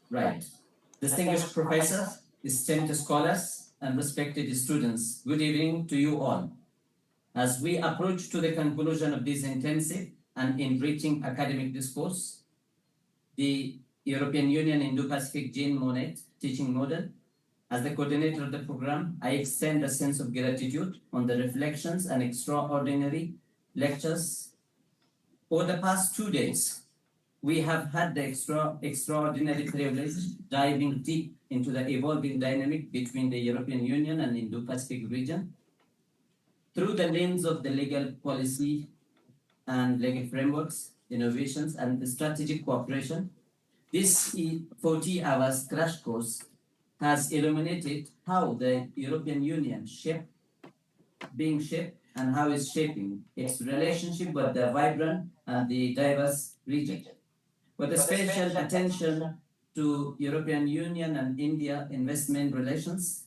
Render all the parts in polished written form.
Right. Distinguished professors, esteemed scholars, and respected students, good evening to you all. As we approach to the conclusion of this intensive and enriching academic discourse, the European Union Indo-Pacific Jean Monnet teaching model, as the coordinator of the program, I extend a sense of gratitude on the reflections and extraordinary lectures. Over the past 2 days, we have had the extraordinary privilege diving deep into the evolving dynamic between the European Union and Indo-Pacific region through the lens of the legal policy and legal frameworks, innovations, and strategic cooperation. This 40 hours crash course has illuminated how the European Union being shaped and how it's shaping its relationship with the vibrant and the diverse region. With a special attention to European Union and India investment relations,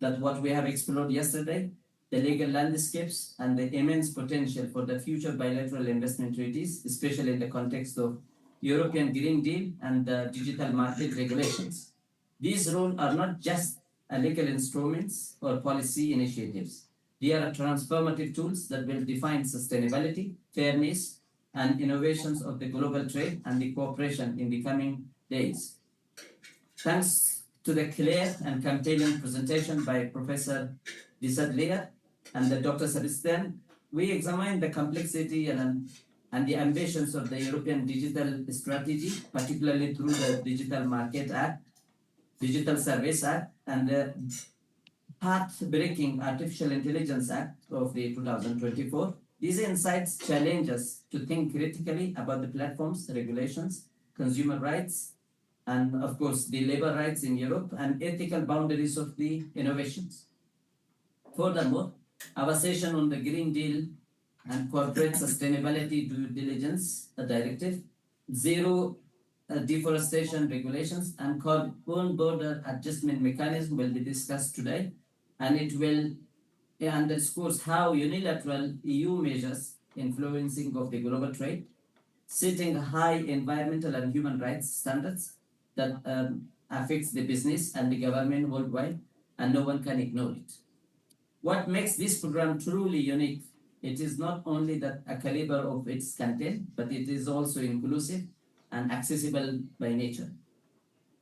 that what we have explored yesterday, the legal landscapes and the immense potential for the future bilateral investment treaties, especially in the context of European Green Deal and the digital market regulations. These rules are not just legal instruments or policy initiatives. They are transformative tools that will define sustainability, fairness, and innovations of the global trade and the cooperation in the coming days. Thanks to the clear and compelling presentation by Professor Desailly and the Dr. Sébastien, we examined the complexity and the ambitions of the European digital strategy, particularly through the Digital Market Act, Digital Service Act, and the path-breaking Artificial Intelligence Act of the 2024. These insights challenge us to think critically about the platforms, regulations, consumer rights, and of course the labor rights in Europe and ethical boundaries of the innovations. Furthermore, our session on the Green Deal and Corporate Sustainability Due Diligence Directive, Zero Deforestation Regulations, and Carbon Border Adjustment Mechanism will be discussed today, and it will underscores how unilateral EU measures influencing of the global trade, setting high environmental and human rights standards that affects the business and the government worldwide, and no one can ignore it. What makes this program truly unique, it is not only that a caliber of its content, but it is also inclusive and accessible by nature.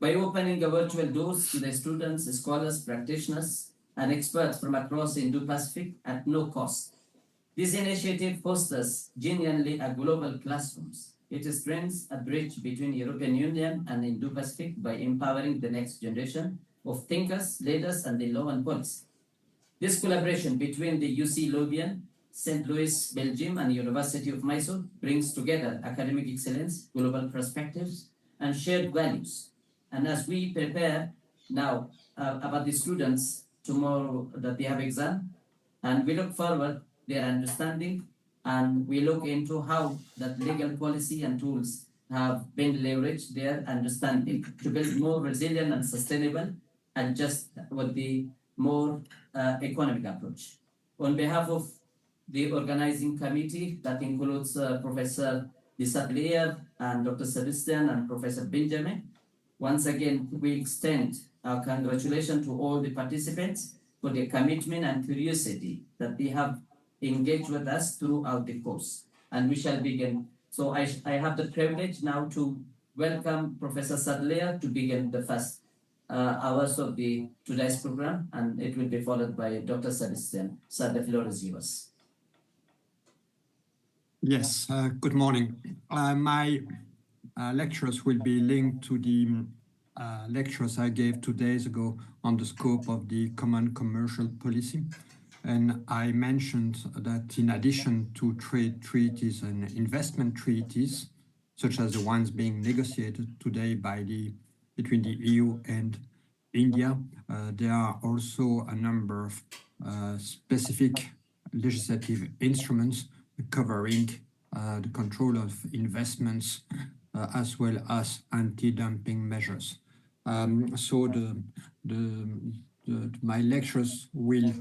By opening the virtual doors to the students, scholars, practitioners, and experts from across the Indo-Pacific at no cost. This initiative fosters genuinely a global classrooms. It strengthens a bridge between European Union and Indo-Pacific by empowering the next generation of thinkers, leaders, and the law and policy. This collaboration between the UCLouvain, St Louis, Belgium, and University of Mysore brings together academic excellence, global perspectives, and shared values. And as we prepare now about the students tomorrow that they have exam, and we look forward their understanding, and we look into how that legal policy and tools have been leveraged their understanding to build more resilient and sustainable and just with the more economic approach. On behalf of the organizing committee that includes Professor Desailly and Dr. Sébastien and Professor Benjamin, once again, we extend our congratulations to all the participants for their commitment and curiosity that they have engaged with us throughout the course. And we shall begin. So I have the privilege now to welcome Professor Desailly to begin the first hours of the today's program, and it will be followed by Dr. Sébastien. Sir, the floor is yours. Yes, good morning. My lectures will be linked to the lectures I gave 2 days ago on the scope of the common commercial policy. And I mentioned that in addition to trade treaties and investment treaties, such as the ones being negotiated today between the EU and India, there are also a number of specific legislative instruments covering the control of investments as well as anti-dumping measures. So my lectures will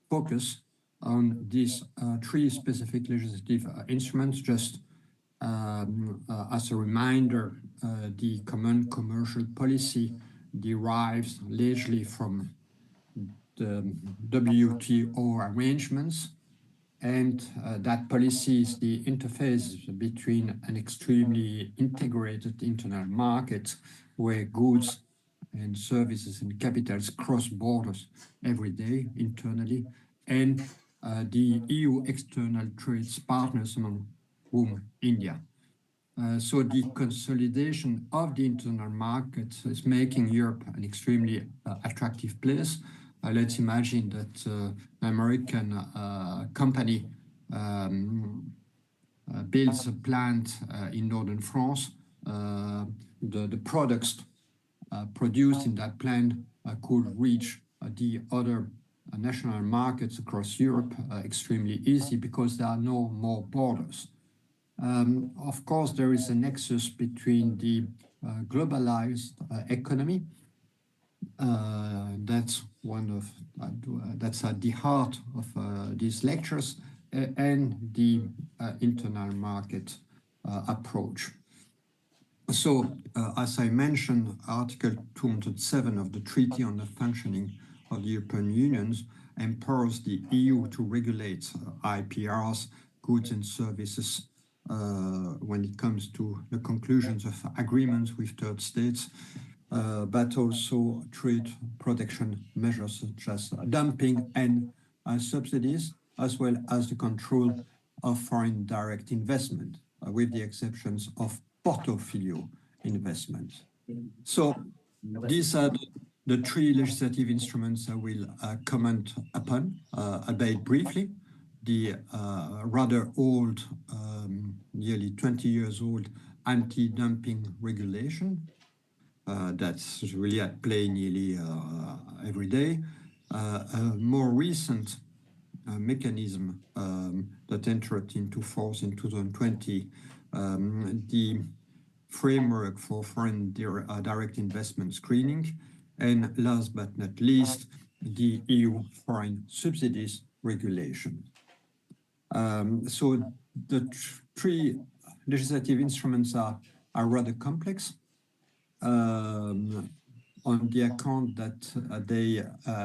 focus on these 3 specific legislative instruments, just As a reminder, the common commercial policy derives largely from the WTO arrangements, and that policy is the interface between an extremely integrated internal market where goods and services and capitals cross borders every day internally, and the EU external trade partners, among whom India. So the consolidation of the internal market is making Europe an extremely attractive place. Let's imagine that an American company builds a plant in northern France. The products produced in that plant could reach the other national markets across Europe extremely easy because there are no more borders. Of course, there is a nexus between the globalized economy. That's that's at the heart of these lectures, and the internal market approach. So, as I mentioned, Article 207 of the Treaty on the Functioning of the European Union empowers the EU to regulate IPRs, goods and services, when it comes to the conclusions of agreements with third states, but also trade protection measures such as dumping and subsidies, as well as the control of foreign direct investment, with the exceptions of portfolio investments. So these are the three legislative instruments I will comment upon, albeit briefly. The rather old, nearly 20 years old, anti-dumping regulation, that's really at play nearly every day. A more recent mechanism that entered into force in 2020, the framework for foreign direct investment screening, and last but not least, the EU foreign subsidies regulation. So the three legislative instruments are rather complex, on the account that they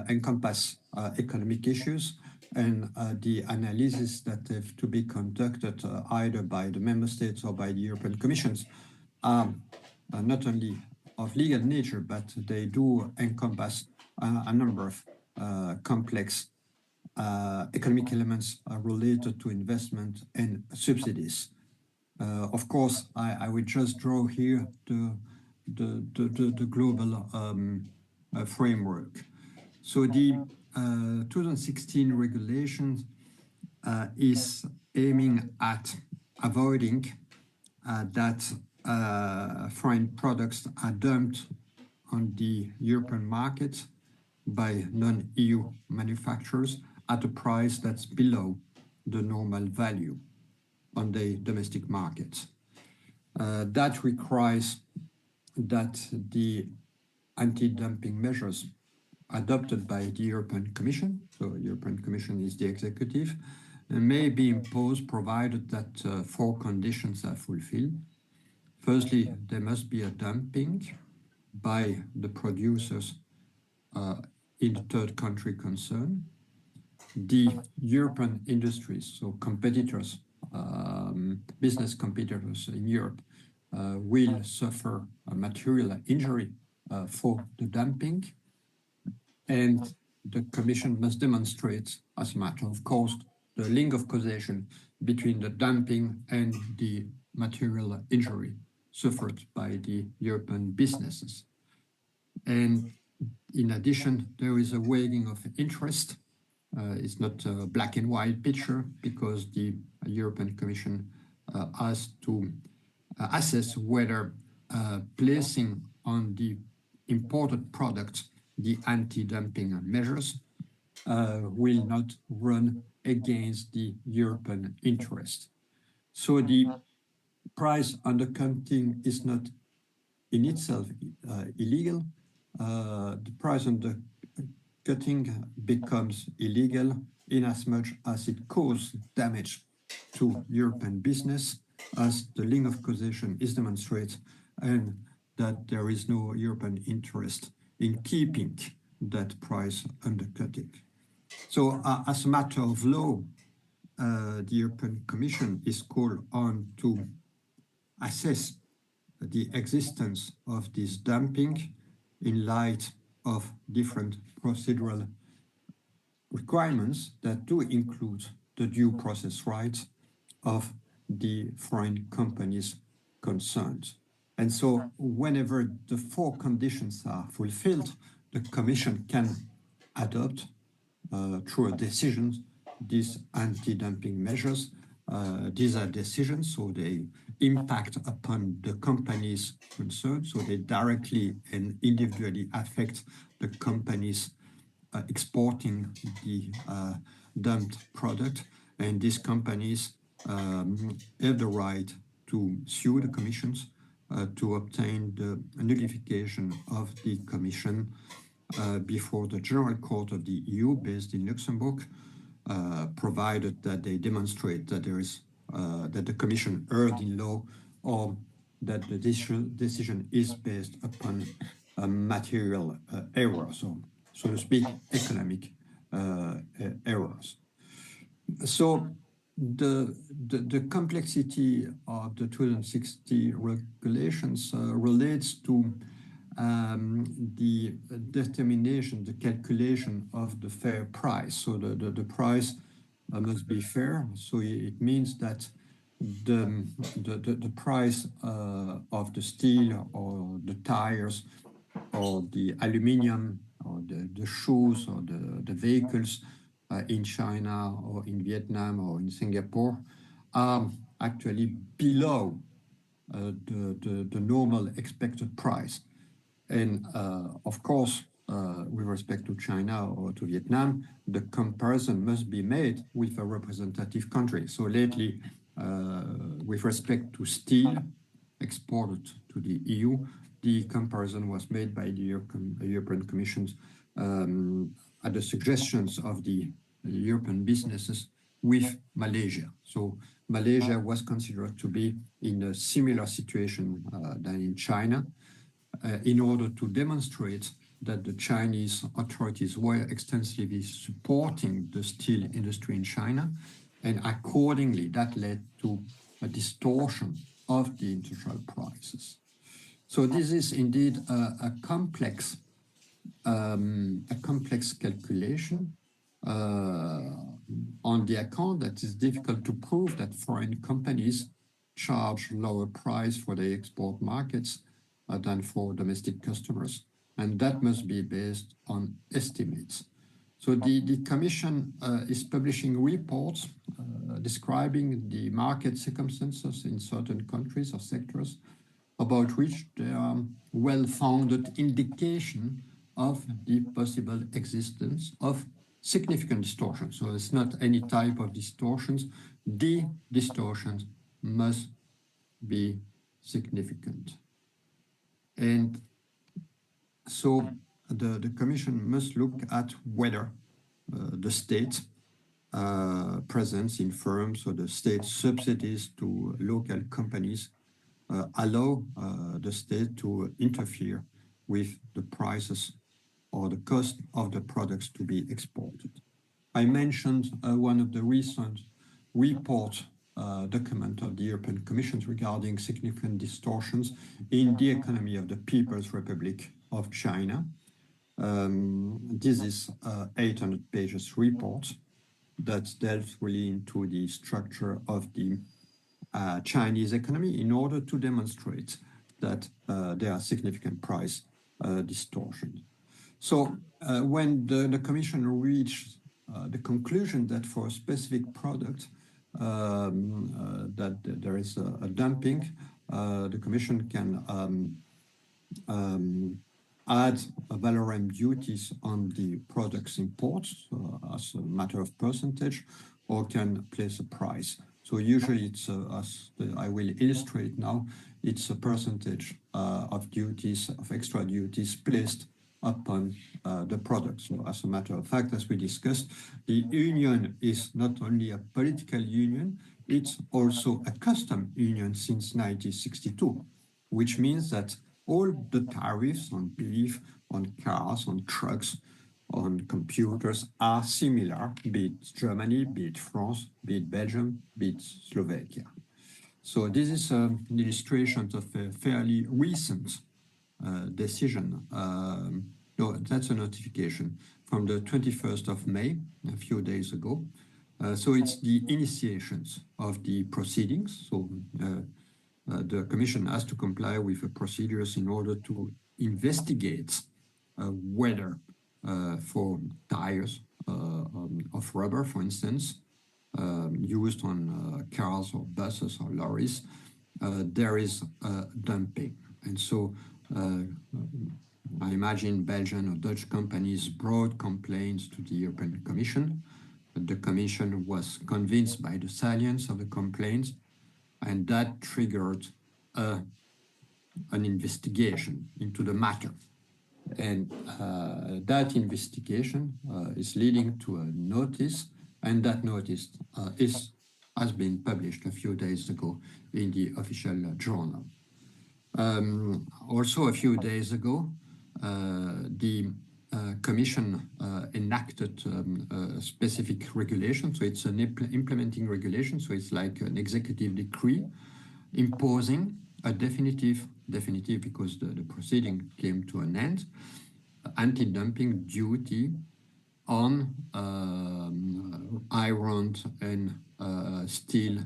encompass economic issues, and the analysis that have to be conducted either by the member states or by the European Commission are not only of legal nature, but they do encompass a number of complex economic elements related to investment and subsidies. Of course, I will just draw here the global framework. So the 2016 regulation is aiming at avoiding that foreign products are dumped on the European market by non-EU manufacturers at a price that's below the normal value on the domestic market. That requires that the anti-dumping measures adopted by the European Commission, so the European Commission is the executive, may be imposed provided that four conditions are fulfilled. Firstly, there must be a dumping by the producers in the third country concerned. The European industries, so competitors, business competitors in Europe, will suffer a material injury for the dumping, and the Commission must demonstrate, as a matter of course, the link of causation between the dumping and the material injury suffered by the European businesses. And in addition, there is a weighing of interest. It's not a black and white picture, because the European Commission has to assess whether placing on the imported products the anti-dumping measures will not run against the European interest. So the price undercutting is not in itself illegal. The price undercutting becomes illegal in as much as it causes damage to European business as the link of causation is demonstrated and that there is no European interest in keeping that price undercutting. So as a matter of law, the European Commission is called on to assess the existence of this dumping in light of different procedural requirements that do include the due process rights of the foreign companies concerned. And so whenever the four conditions are fulfilled, the Commission can adopt through a decision these anti-dumping measures. These are decisions, so they impact upon the companies concerned, so they directly and individually affect the companies exporting the dumped product, and these companies have the right to sue the commissions to obtain the nullification of the Commission before the General Court of the EU based in Luxembourg, provided that they demonstrate that there is that the Commission erred in law or that the decision is based upon a material error, so to speak, economic errors. So the complexity of the 2060 regulations relates to the determination, the calculation of the fair price. So the price must be fair. So it means that the price of the steel or the tires or the aluminium or the shoes or the vehicles in China or in Vietnam or in Singapore are actually below the normal expected price. And of course, with respect to China or to Vietnam, the comparison must be made with a representative country. So lately, with respect to steel exported to the EU, the comparison was made by the European Commission at the suggestions of the European businesses with Malaysia. So Malaysia was considered to be in a similar situation than in China in order to demonstrate that the Chinese authorities were extensively supporting the steel industry in China, and accordingly that led to a distortion of the international prices. So this is indeed a complex calculation on the account that it's difficult to prove that foreign companies charge lower price for their export markets than for domestic customers, and that must be based on estimates. So the Commission is publishing reports describing the market circumstances in certain countries or sectors about which there are well-founded indication of the possible existence of significant distortions. So it's not any type of distortions. The distortions must be significant. And so the Commission must look at whether the state presence in firms or the state subsidies to local companies allow the state to interfere with the prices or the cost of the products to be exported. I mentioned one of the recent report document of the European Commission regarding significant distortions in the economy of the People's Republic of China. This is 800 pages report that delves really into the structure of the Chinese economy in order to demonstrate that there are significant price distortions. So when the Commission reached the conclusion that for a specific product that there is a dumping, the Commission can add valorem duties on the product's imports as a matter of percentage, or can place a price. So usually it's, as I will illustrate now, it's a percentage of duties, of extra duties placed upon the product. So as a matter of fact, as we discussed, the union is not only a political union, it's also a custom union since 1962, which means that all the tariffs on beef, on cars, on trucks, on computers are similar, be it Germany, be it France, be it Belgium, be it Slovakia. So this is an illustration of a fairly recent decision. No, that's a notification from the 21st of May, a few days ago. So it's the initiations of the proceedings. So the Commission has to comply with the procedures in order to investigate whether for tires of rubber, for instance, used on cars or buses or lorries, there is dumping. And so I imagine Belgian or Dutch companies brought complaints to the European Commission. The Commission was convinced by the salience of the complaints, and that triggered an investigation into the matter. And that investigation is leading to a notice, and that notice has been published a few days ago in the official journal. Also, a few days ago, the Commission enacted a specific regulation. So it's an implementing regulation. So it's like an executive decree imposing a definitive because the proceeding came to an end, anti-dumping duty on iron and steel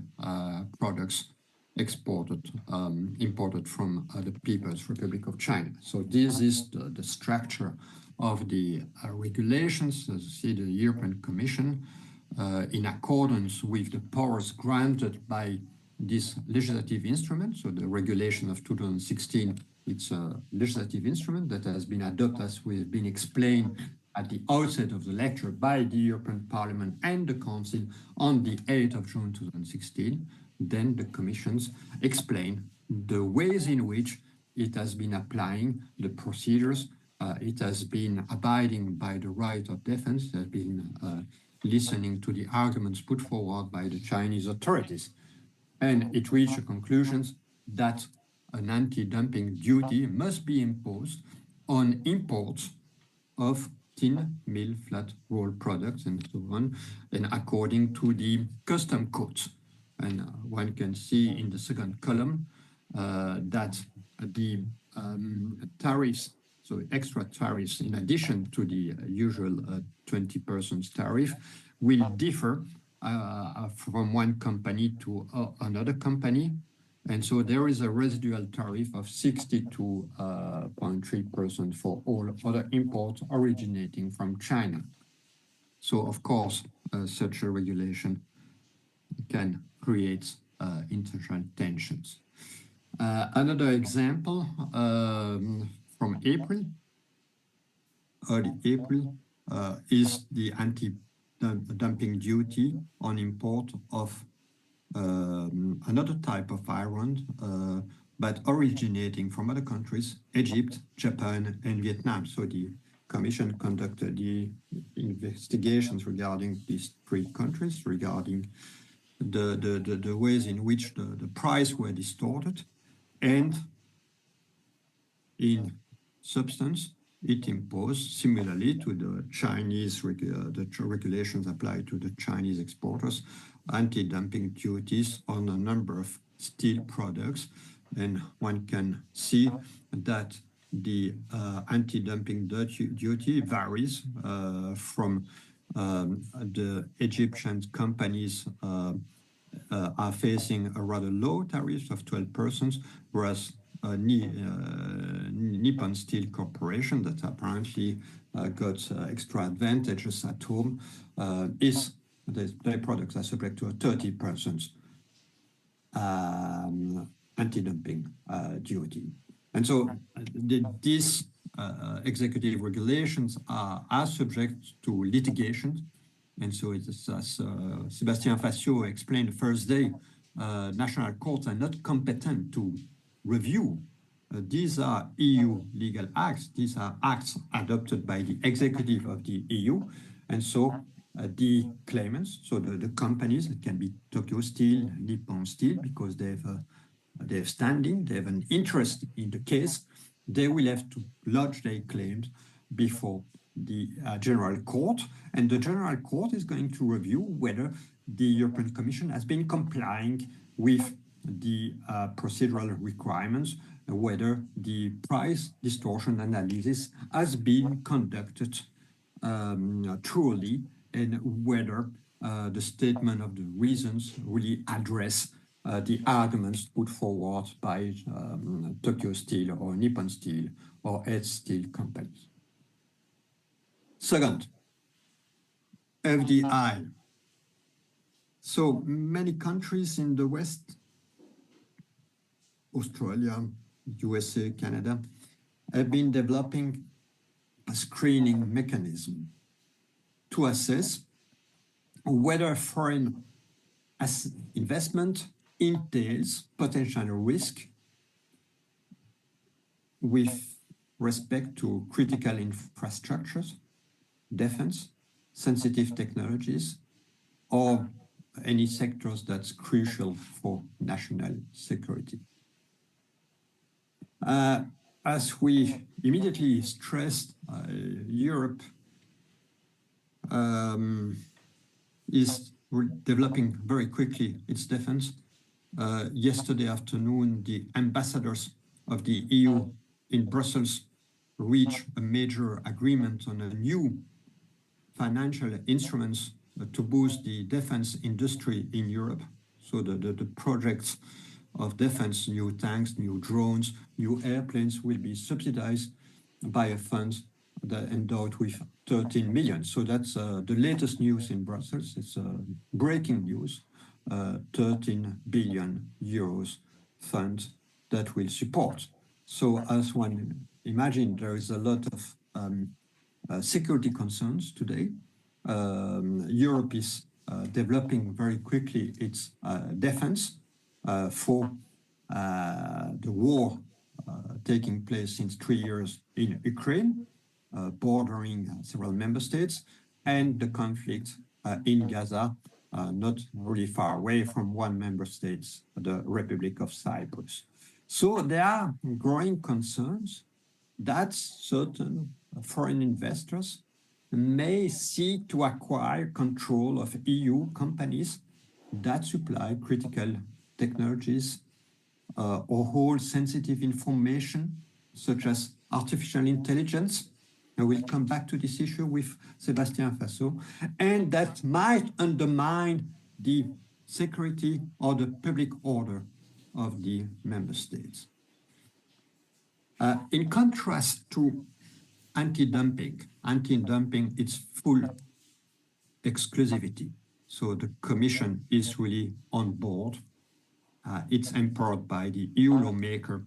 products imported from the People's Republic of China. So this is the structure of the regulations. As you see, the European Commission, in accordance with the powers granted by this legislative instrument, so the regulation of 2016, it's a legislative instrument that has been adopted, as we have been explained at the outset of the lecture, by the European Parliament and the Council on the 8th of June 2016. Then the Commissions explain the ways in which it has been applying the procedures. It has been abiding by the right of defense. It has been listening to the arguments put forward by the Chinese authorities. And it reached a conclusion that an anti-dumping duty must be imposed on imports of thin mill flat roll products and so on, and according to the custom codes. And one can see in the second column that the tariffs, so extra tariffs in addition to the usual 20% tariff, will differ from one company to another company. And so there is a residual tariff of 62.3% for all other imports originating from China. So, of course, such a regulation can create international tensions. Another example from April, early April, is the anti-dumping duty on import of another type of iron, but originating from other countries, Egypt, Japan, and Vietnam. So the Commission conducted the investigations regarding these three countries, regarding the ways in which the price were distorted, and in substance, it imposed, similarly to the Chinese regulations applied to the Chinese exporters, anti-dumping duties on a number of steel products. And one can see that the anti-dumping duty varies from the Egyptian companies are facing a rather low tariff of 12%, whereas Nippon Steel Corporation, that apparently got extra advantages at home, their products are subject to a 30% anti-dumping duty. And so these executive regulations are subject to litigation. And so it is, as Sébastien Fassiaux explained the first day, national courts are not competent to review. These are EU legal acts. These are acts adopted by the executive of the EU. And so the claimants, so the companies, it can be Tokyo Steel, Nippon Steel, because they have standing, they have an interest in the case, they will have to lodge their claims before the General Court, and the General Court is going to review whether the European Commission has been complying with the procedural requirements, whether the price distortion analysis has been conducted truly, and whether the statement of the reasons really address the arguments put forward by Tokyo Steel or Nippon Steel or edge steel companies. Second, FDI. So many countries in the West, Australia, USA, Canada, have been developing a screening mechanism to assess whether foreign investment entails potential risk with respect to critical infrastructures, defense, sensitive technologies, or any sectors that's crucial for national security. As we immediately stressed, Europe is developing very quickly its defense. Yesterday afternoon, the ambassadors of the EU in Brussels reached a major agreement on a new financial instruments to boost the defense industry in Europe. So the projects of defense, new tanks, new drones, new airplanes will be subsidized by a fund that endowed with 13 million. So that's the latest news in Brussels. It's breaking news, 13 billion euros fund that will support. So as one imagine, there is a lot of security concerns today. Europe is developing very quickly its defense for the war taking place since 3 years in Ukraine, bordering several member states, and the conflict in Gaza, not really far away from one member state, the Republic of Cyprus. So there are growing concerns that certain foreign investors may seek to acquire control of EU companies that supply critical technologies or hold sensitive information, such as artificial intelligence. I will come back to this issue with Sébastien Fassiaux, and that might undermine the security or the public order of the member states. In contrast to anti-dumping, it's full exclusivity. So the Commission is really on board. It's empowered by the EU lawmaker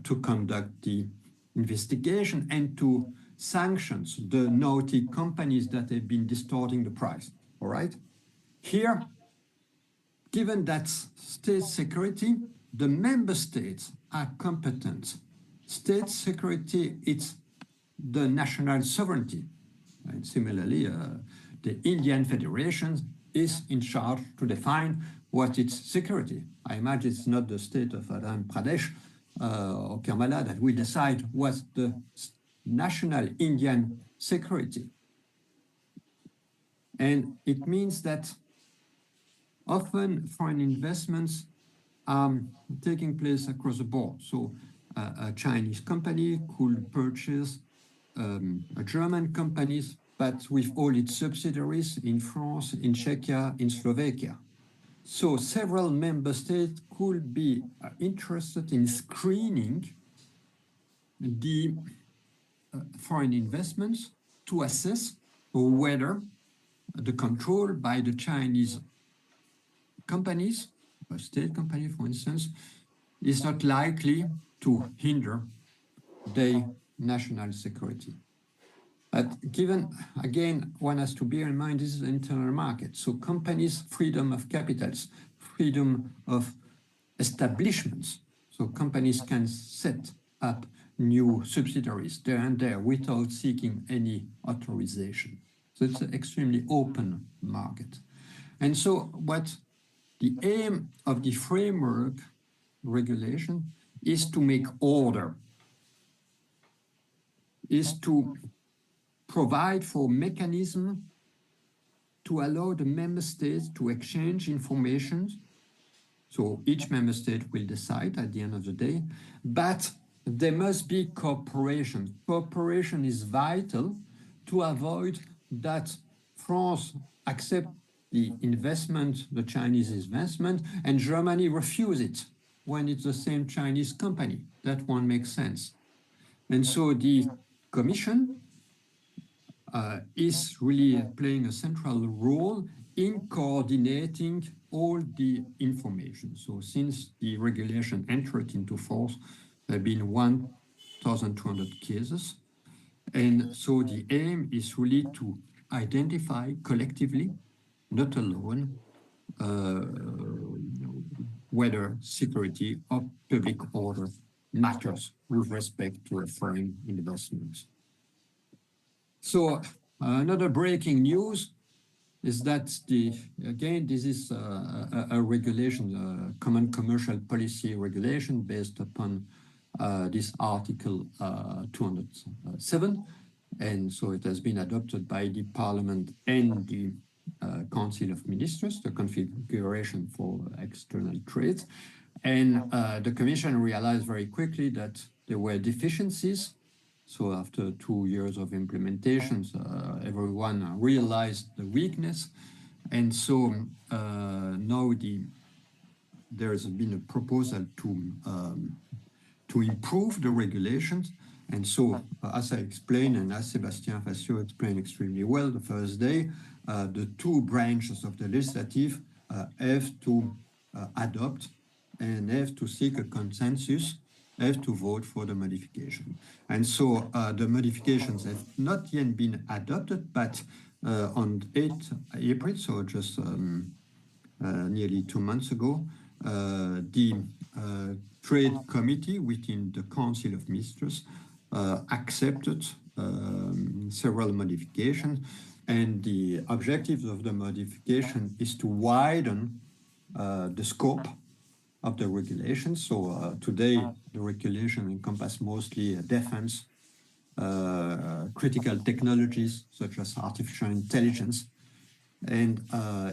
to conduct the investigation and to sanction the naughty companies that have been distorting the price. All right? Here, given that state security, the member states are competent. State security, it's the national sovereignty. And similarly, the Indian Federation is in charge to define what is security. I imagine it's not the state of Andhra Pradesh or Kerala that will decide what's the national Indian security. And it means that often foreign investments are taking place across the board. So a Chinese company could purchase a German company, but with all its subsidiaries in France, in Czechia, in Slovakia. So several member states could be interested in screening the foreign investments to assess whether the control by the Chinese companies, a state company, for instance, is not likely to hinder their national security. But given, again, one has to bear in mind this is an internal market. So companies' freedom of capitals, freedom of establishments. So companies can set up new subsidiaries there and there without seeking any authorization. So it's an extremely open market. And so what the aim of the framework regulation is to make order, is to provide for mechanism to allow the member states to exchange information. So each member state will decide at the end of the day, but there must be cooperation. Cooperation is vital to avoid that France accept the investment, the Chinese investment, and Germany refuse it when it's the same Chinese company. That won't make sense. And so the Commission is really playing a central role in coordinating all the information. So since the regulation entered into force, there have been 1,200 cases. And so the aim is really to identify collectively, not alone, whether security or public order matters with respect to foreign investments. So another breaking news is that this is a regulation, a common commercial policy regulation based upon this Article 207. And so it has been adopted by the Parliament and the Council of Ministers, the configuration for external trade. And the Commission realized very quickly that there were deficiencies. So after 2 years of implementations, everyone realized the weakness. And so now there's been a proposal to improve the regulations. And so, as I explained, and as Sébastien Fassiaux explained extremely well the first day, the two branches of the legislative have to adopt and have to seek a consensus, have to vote for the modification. And so the modifications have not yet been adopted, but on 8th April, so just nearly 2 months ago, the Trade Committee within the Council of Ministers accepted several modifications, and the objective of the modification is to widen the scope of the regulation. So today, the regulation encompasses mostly defense, critical technologies such as artificial intelligence, and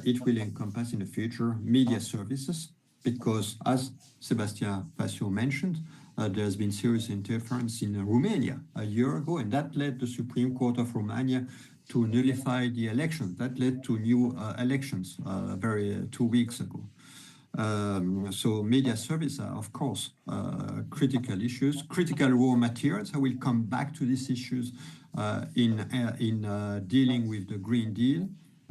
it will encompass in the future media services, because as Sébastien Fassiaux mentioned, there's been serious interference in Romania a year ago, and that led the Supreme Court of Romania to nullify the election. That led to new elections 2 weeks ago. So media services are, of course, critical issues, critical raw materials. I will come back to these issues in dealing with the Green Deal,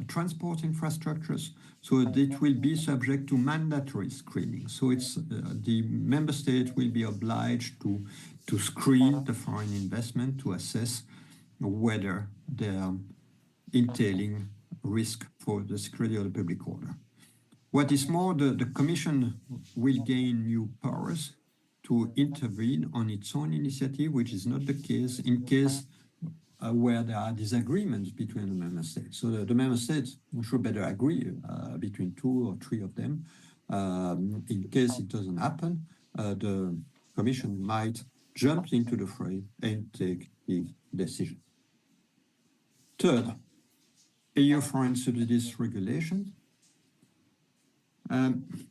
transport infrastructures. So it will be subject to mandatory screening. So it's the member state will be obliged to screen the foreign investment to assess whether they're entailing risk for the security of the public order. What is more, the Commission will gain new powers to intervene on its own initiative, which is not the case in case where there are disagreements between the member states. So the member states should better agree between 2 or 3 of them. In case it doesn't happen, the Commission might jump into the fray and take the decision. Third, EU foreign subsidies regulation.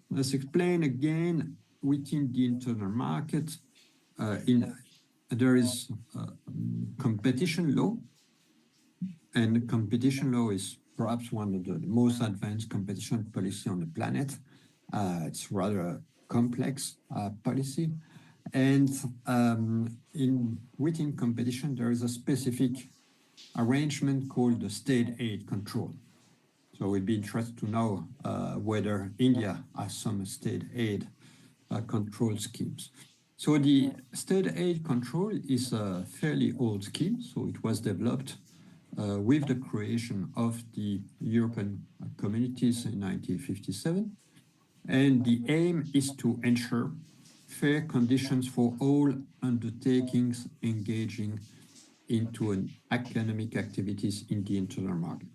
Let's explain again, within the internal market, there is competition law, and competition law is perhaps one of the most advanced competition policy on the planet. It's rather a complex policy, and within competition there is a specific arrangement called the state aid control. So we'd be interested to know whether India has some state aid control schemes. So the state aid control is a fairly old scheme. So it was developed with the creation of the European communities in 1957. And the aim is to ensure fair conditions for all undertakings engaging into an economic activities in the internal market.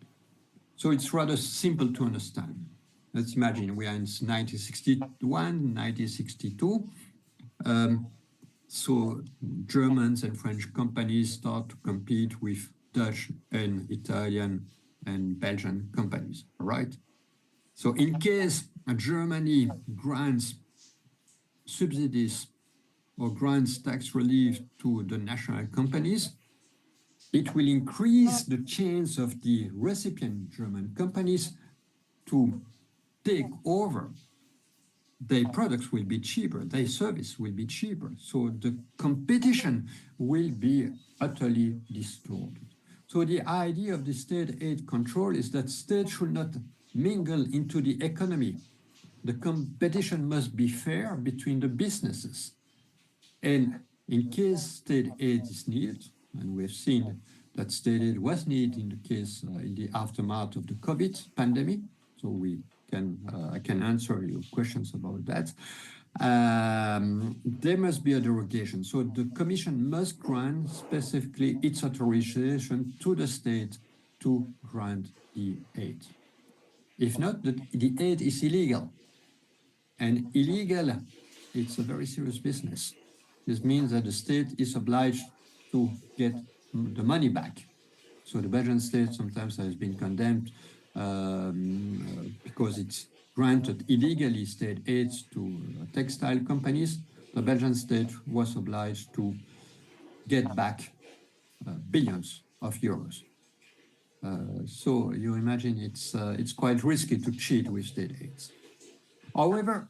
So it's rather simple to understand. Let's imagine we are in 1961, 1962. So Germans and French companies start to compete with Dutch and Italian and Belgian companies, right? So in case Germany grants subsidies or grants tax relief to the national companies, it will increase the chance of the recipient German companies to take over. Their products will be cheaper, their service will be cheaper. So the competition will be utterly distorted. So the idea of the state aid control is that states should not mingle into the economy. The competition must be fair between the businesses. And in case state aid is needed, and we've seen that state aid was needed in the case in the aftermath of the COVID pandemic, so I can answer your questions about that. There must be a derogation. So the Commission must grant specifically its authorization to the state to grant the aid. If not, the aid is illegal. And illegal, it's a very serious business. This means that the state is obliged to get the money back. So the Belgian state sometimes has been condemned because it's granted illegally state aids to textile companies. The Belgian state was obliged to get back billions of euros. So you imagine it's quite risky to cheat with state aids. However,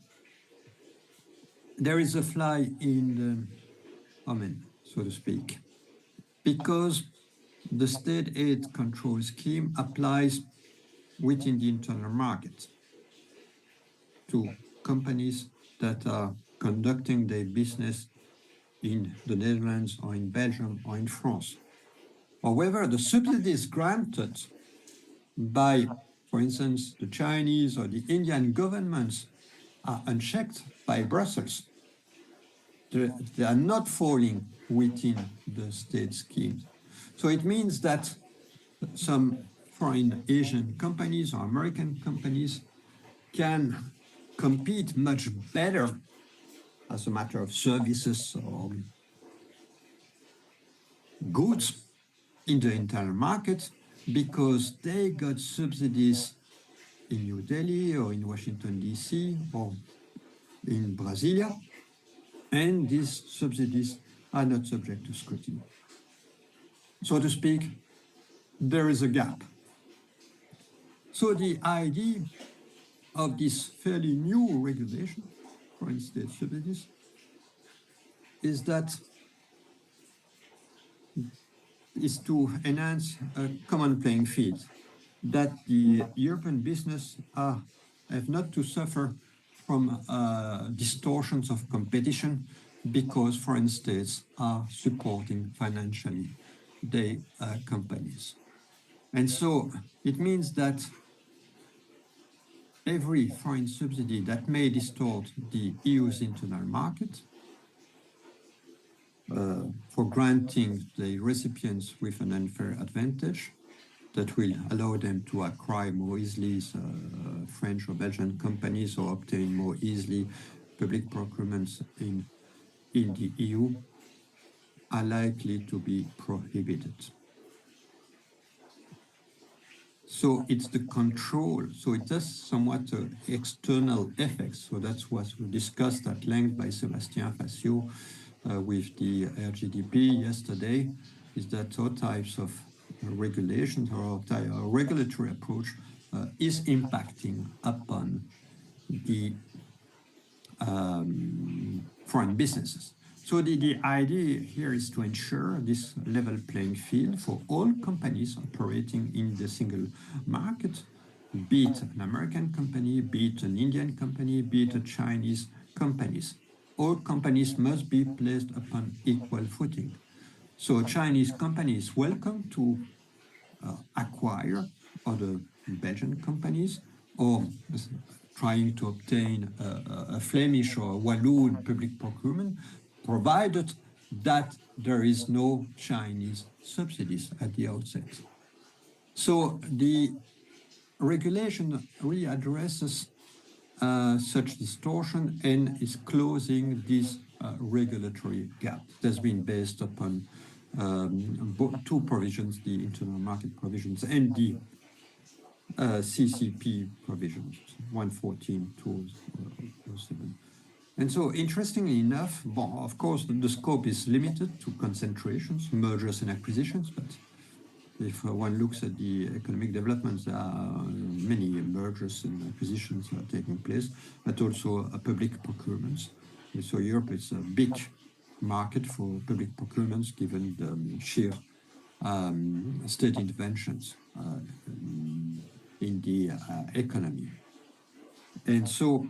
there is a fly in the omen, so to speak, because the state aid control scheme applies within the internal market to companies that are conducting their business in the Netherlands or in Belgium or in France. However, the subsidies granted by, for instance, the Chinese or the Indian governments are unchecked by Brussels. They are not falling within the state schemes. So it means that some foreign Asian companies or American companies can compete much better as a matter of services or goods in the internal market because they got subsidies in New Delhi or in Washington, D.C. or in Brasilia, and these subsidies are not subject to scrutiny. So to speak, there is a gap. So the idea of this fairly new regulation, foreign state subsidies, is to enhance a common playing field, that the European business have not to suffer from distortions of competition because foreign states are supporting financially their companies. And so it means that every foreign subsidy that may distort the EU's internal market for granting the recipients with an unfair advantage that will allow them to acquire more easily French or Belgian companies or obtain more easily public procurements in the EU are likely to be prohibited. So it's the control. So it has somewhat external effects. So that's what we discussed at length by Sébastien Fassiaux with the RGDP yesterday, is that all types of regulations or regulatory approach is impacting upon the foreign businesses. So the idea here is to ensure this level playing field for all companies operating in the single market, be it an American company, be it an Indian company, be it a Chinese companies. All companies must be placed upon equal footing. So Chinese companies welcome to acquire other Belgian companies or trying to obtain a Flemish or Walloon public procurement, provided that there is no Chinese subsidies at the outset. So the regulation really addresses such distortion and is closing this regulatory gap that's been based upon two provisions, the internal market provisions and the CCP provisions, 114, 207. And so, interestingly enough, bon, of course, the scope is limited to concentrations, mergers and acquisitions, but if one looks at the economic developments, there are many mergers and acquisitions are taking place, but also public procurements. And so Europe is a big market for public procurements given the sheer state interventions in the economy. And so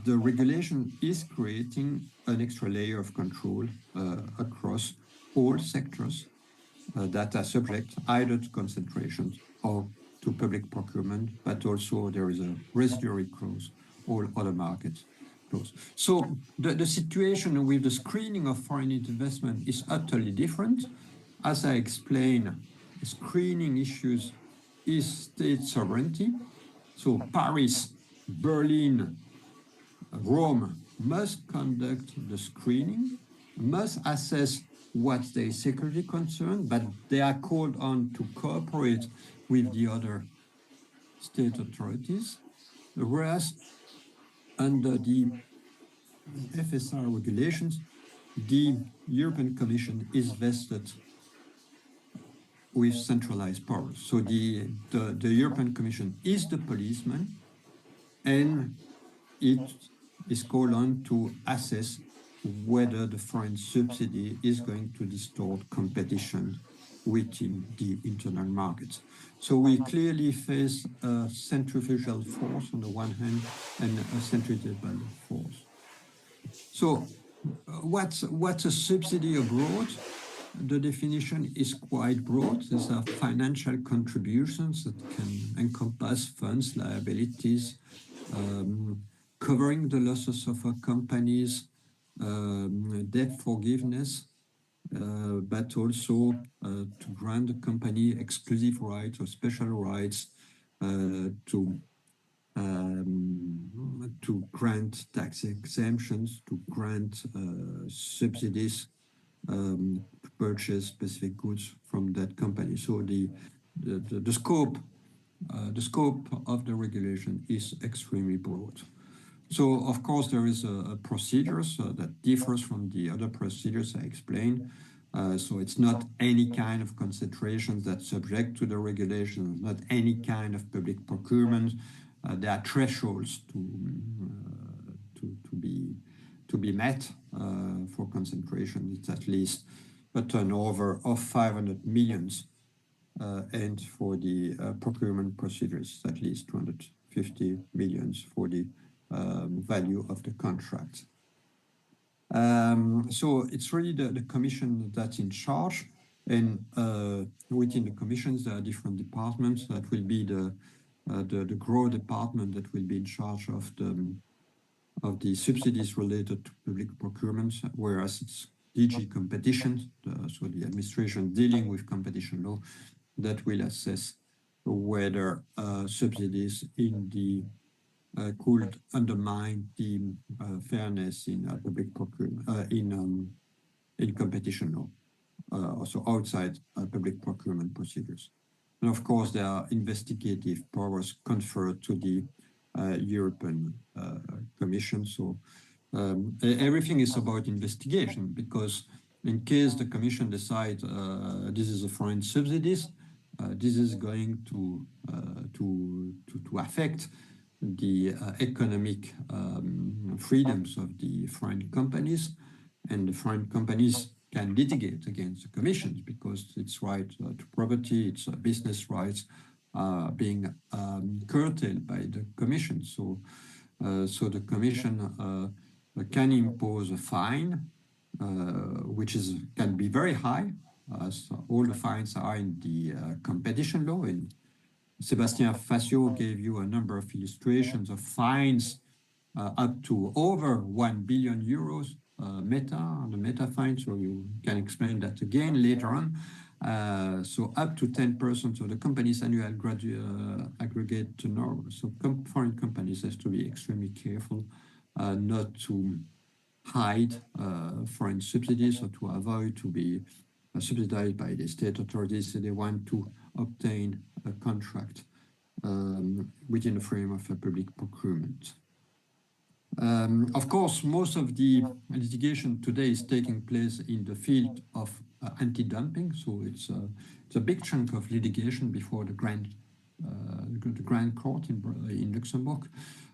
the regulation is creating an extra layer of control across all sectors that are subject either to concentrations or to public procurement, but also there is a residuary clause, all other markets clause. So the situation with the screening of foreign investment is utterly different. As I explained, screening issues is state sovereignty. So Paris, Berlin, Rome must conduct the screening, must assess what's their security concern, but they are called on to cooperate with the other state authorities. Whereas under the FSR regulations, the European Commission is vested with centralized powers. So the European Commission is the policeman, and it is called on to assess whether the foreign subsidy is going to distort competition within the internal markets. So we clearly face a centrifugal force on the one hand and a centrifugal force. So what's a subsidy abroad? The definition is quite broad. These are financial contributions that can encompass funds, liabilities, covering the losses of companies, debt forgiveness, but also to grant the company exclusive rights or special rights to grant tax exemptions, to grant subsidies to purchase specific goods from that company. So the scope of the regulation is extremely broad. So, of course, there is a procedure that differs from the other procedures I explained. So it's not any kind of concentrations that's subject to the regulations, not any kind of public procurement. There are thresholds to be met for concentration. It's at least a turnover of 500 millions, and for the procurement procedures, at least 250 millions for the value of the contract. So it's really the Commission that's in charge, and within the Commissions there are different departments. That will be the GROW department that will be in charge of the subsidies related to public procurements, whereas it's DG Competition, so the administration dealing with competition law, that will assess whether subsidies in the could undermine the fairness in public procurement, in competition law, also outside public procurement procedures. And of course, there are investigative powers conferred to the European Commission. So everything is about investigation, because in case the Commission decides this is a foreign subsidies, this is going to affect the economic freedoms of the foreign companies, and the foreign companies can litigate against the commissions because its right to property, its business rights are being curtailed by the commission. So the commission can impose a fine, which can be very high, as all the fines are in the competition law. And Sébastien Fassiaux gave you a number of illustrations of fines up to over 1 billion euros the meta fine, so you can explain that again later on. So up to 10% of the company's annual aggregate turnover. So foreign companies have to be extremely careful not to hide foreign subsidies or to avoid to be subsidized by the state authorities. So they want to obtain a contract within the frame of a public procurement. Of course, most of the litigation today is taking place in the field of anti-dumping. So it's a big chunk of litigation before the Grand Court in Luxembourg.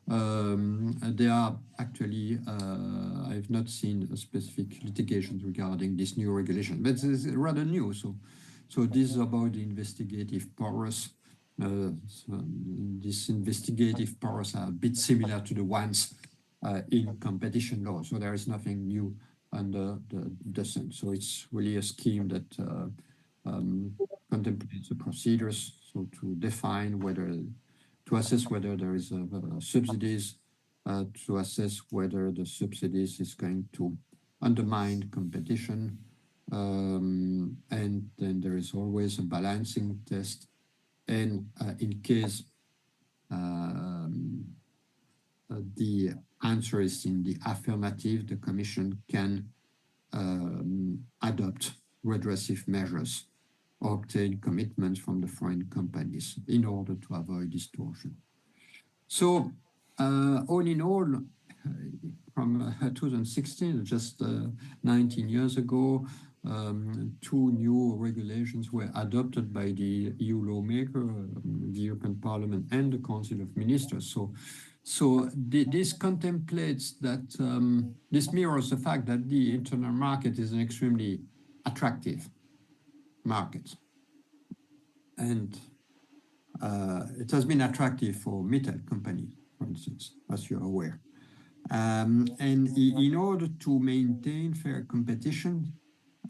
There are actually, I've not seen a specific litigation regarding this new regulation, but it's rather new. So this is about the investigative powers. These investigative powers are a bit similar to the ones in competition law. So there is nothing new under the sun. So it's really a scheme that contemplates the procedures. So to define to assess whether there is subsidies, to assess whether the subsidies is going to undermine competition. And then there is always a balancing test. And in case the answer is in the affirmative, the Commission can adopt redressive measures or obtain commitments from the foreign companies in order to avoid distortion. So all in all, from 2016, just 19 years ago, 2 new regulations were adopted by the EU lawmaker, the European Parliament and the Council of Ministers. So this contemplates that, this mirrors the fact that the internal market is an extremely attractive market. And it has been attractive for metal companies, for instance, as you're aware. And in order to maintain fair competition,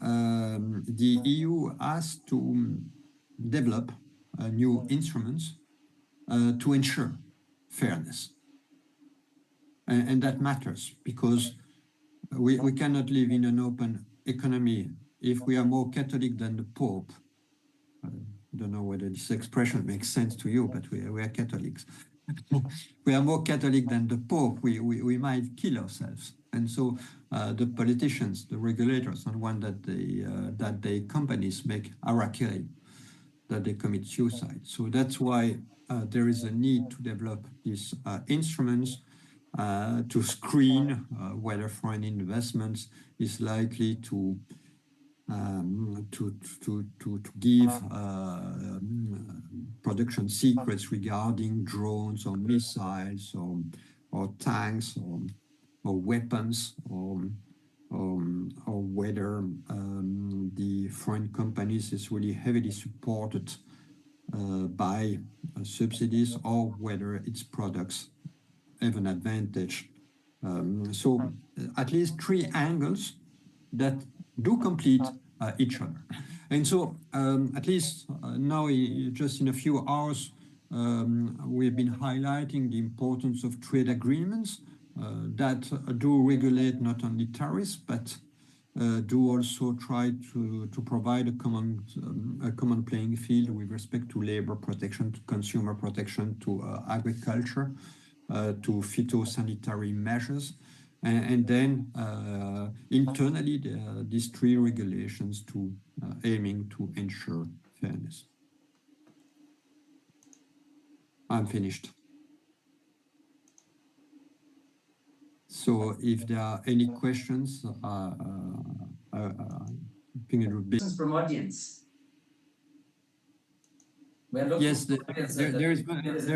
the EU has to develop new instruments to ensure fairness. And that matters because we cannot live in an open economy if we are more Catholic than the Pope. I don't know whether this expression makes sense to you, but we are Catholics. We are more Catholic than the Pope, we might kill ourselves. And so the politicians, the regulators, don't want that the companies make harakiri, that they commit suicide. So that's why there is a need to develop these instruments to screen whether foreign investments is likely to give production secrets regarding drones or missiles or tanks or weapons or whether the foreign companies is really heavily supported by subsidies or whether its products have an advantage. So at least 3 angles that do complete each other. And so at least now, just in a few hours, we've been highlighting the importance of trade agreements that do regulate not only tariffs, but do also try to provide a common playing field with respect to labor protection, to consumer protection, to agriculture, to phytosanitary measures. And then internally, these 3 regulations to aiming to ensure fairness. I'm finished. So if there are any questions, I think it would be... From audience. Yes, there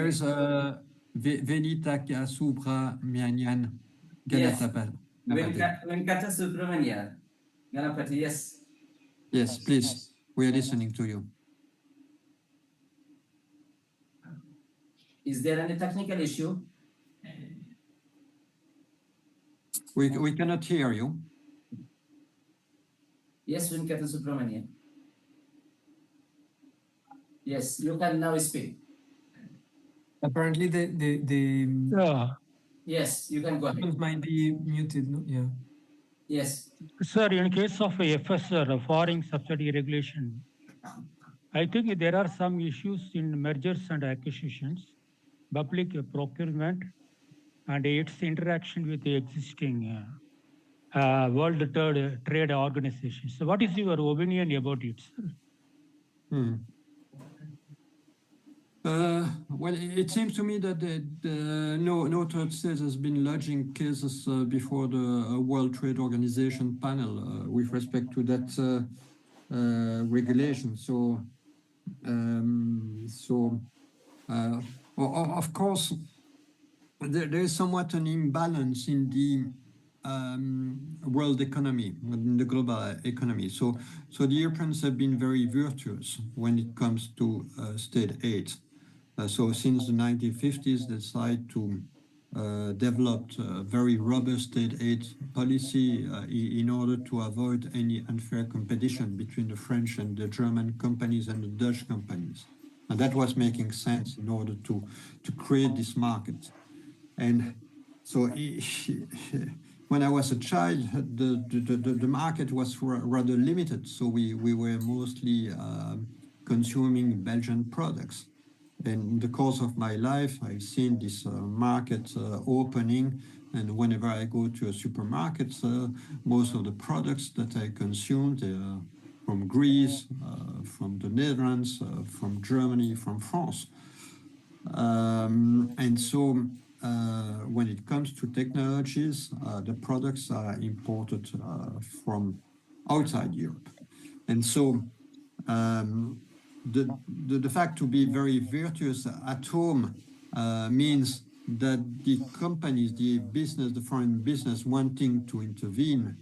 is a Venita Subramanian Ganapati. Venkata Subramania. Ganapati, yes. Yes, please. We are listening to you. Is there any technical issue? We cannot hear you. Yes, Venkata Subramania. Yes, you can now speak. Apparently, the. Yes, you can go ahead. Might be muted, no? Yeah. Yes. Sir, in case of FSR, foreign subsidy regulation, I think there are some issues in mergers and acquisitions, public procurement, and its interaction with the existing World Trade Organization. So what is your opinion about it, sir? Well, it seems to me that no third state has been lodging cases before the World Trade Organization panel with respect to that regulation. Of course, there is somewhat an imbalance in the world economy, in the global economy. So the Europeans have been very virtuous when it comes to state aid. So since the 1950s, they decided to develop a very robust state aid policy in order to avoid any unfair competition between the French and the German companies and the Dutch companies. And that was making sense in order to create this market. And so when I was a child, the market was rather limited. So we were mostly consuming Belgian products. And in the course of my life, I've seen this market opening. And whenever I go to a supermarket, most of the products that I consumed are from Greece, from the Netherlands, from Germany, from France. And so when it comes to technologies, the products are imported from outside Europe. And so the fact to be very virtuous at home means that the companies, the foreign business wanting to intervene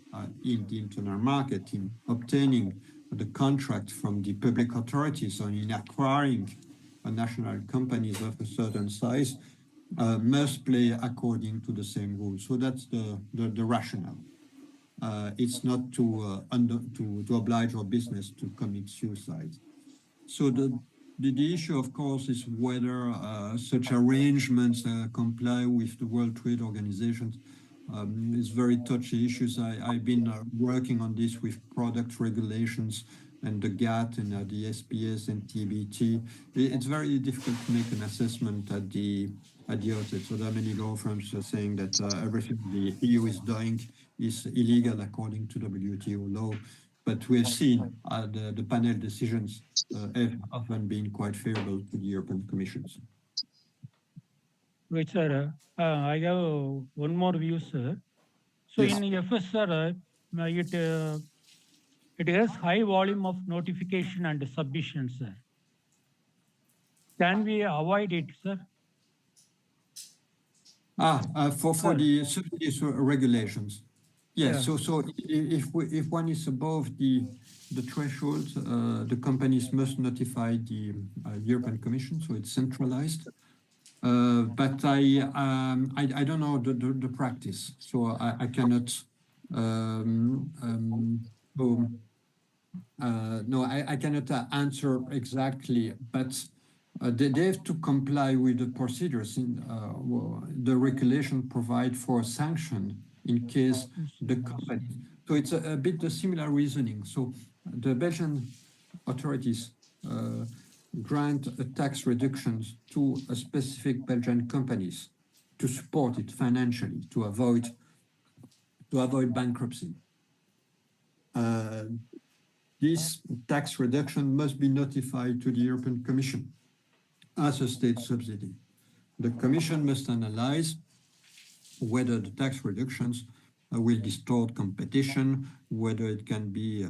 in the internal market, in obtaining the contract from the public authorities or in acquiring national companies of a certain size, must play according to the same rules. So that's the rationale. It's not to oblige our business to commit suicide. So the issue, of course, is whether such arrangements comply with the World Trade Organization. It's very touchy issues. I've been working on this with product regulations and the GATT and the SPS and TBT. It's very difficult to make an assessment at the outset. So there are many law firms saying that everything the EU is doing is illegal according to WTO law. But we have seen the panel decisions have often been quite favorable to the European Commission. Right, sir. I have one more view, sir. So Yes. in FSR, it has high volume of notification and submission, sir. Can we avoid it, sir? For the subsidies regulations. Yes. Yeah. So if one is above the threshold, the companies must notify the European Commission, so it's centralized. But I don't know the practice, so I cannot. No, I cannot answer exactly, but they have to comply with the procedures. The regulation provide for sanction in case the company. So it's a bit the similar reasoning. So the Belgian authorities grant a tax reductions to a specific Belgian companies to support it financially, to avoid bankruptcy. This tax reduction must be notified to the European Commission as a state subsidy. The Commission must analyze whether the tax reductions will distort competition, whether it can be